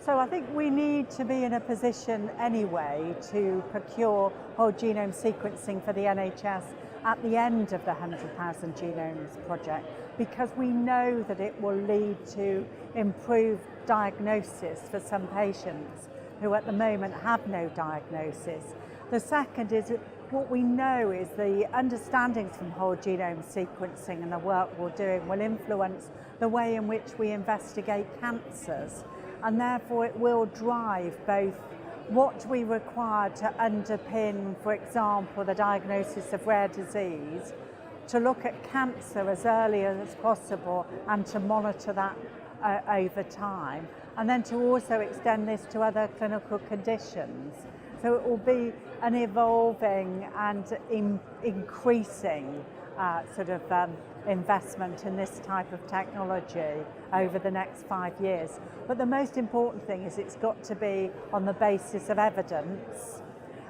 So I think we need to be in a position anyway to procure whole genome sequencing for the NHS at the end of the 100,000 Genomes project, because we know that it will lead to improved diagnosis for some patients who at the moment have no diagnosis. The second is what we know is the understandings from whole genome sequencing and the work we're doing will influence the way in which we investigate cancers, and therefore it will drive both what we require to underpin, for example, the diagnosis of rare disease, to look at cancer as early as possible and to monitor that over time, and then to also extend this to other clinical conditions. So it will be an evolving and increasing investment in this type of technology over the next 5 years. But the most important thing is it's got to be on the basis of evidence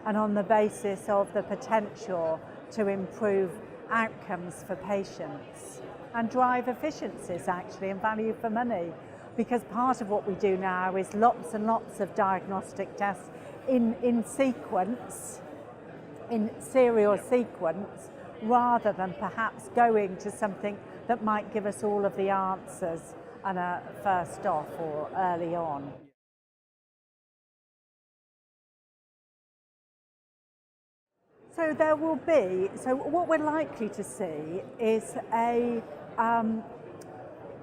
and on the basis of the potential to improve outcomes for patients and drive efficiencies actually and value for money. Because part of what we do now is lots and lots of diagnostic tests in sequence, in serial sequence, rather than perhaps going to something that might give us all of the answers on a first off or early on. So there will be, so what we're likely to see is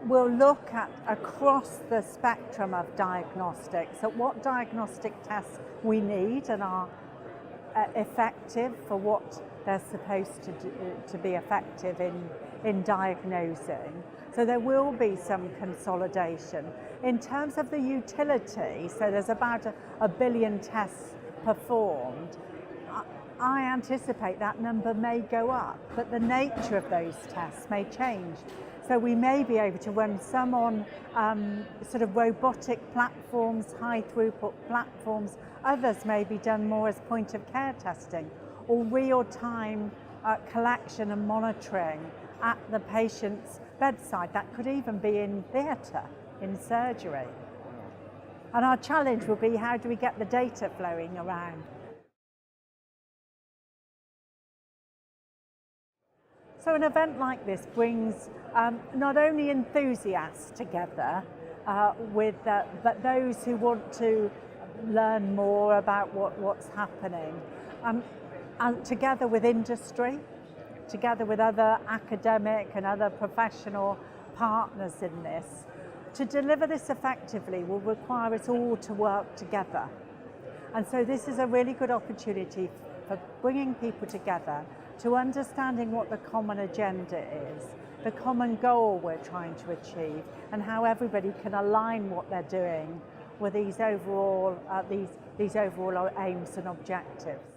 we'll look at across the spectrum of diagnostics at what diagnostic tests we need and are effective for what they're supposed to be effective in diagnosing. So there will be some consolidation. In terms of the utility, so there's about a billion tests performed. I anticipate that number may go up, but the nature of those tests may change. So we may be able to run some on sort of robotic platforms, high throughput platforms. Others may be done more as point of care testing or real-time collection and monitoring at the patient's bedside. That could even be in theatre, in surgery. And our challenge will be, how do we get the data flowing around? So an event like this brings not only enthusiasts together, but those who want to learn more about what's happening, and together with industry, together with other academic and other professional partners in this. To deliver this effectively will require us all to work together. And so this is a really good opportunity for bringing people together, to understanding what the common agenda is, the common goal we're trying to achieve, and how everybody can align what they're doing with these overall aims and objectives.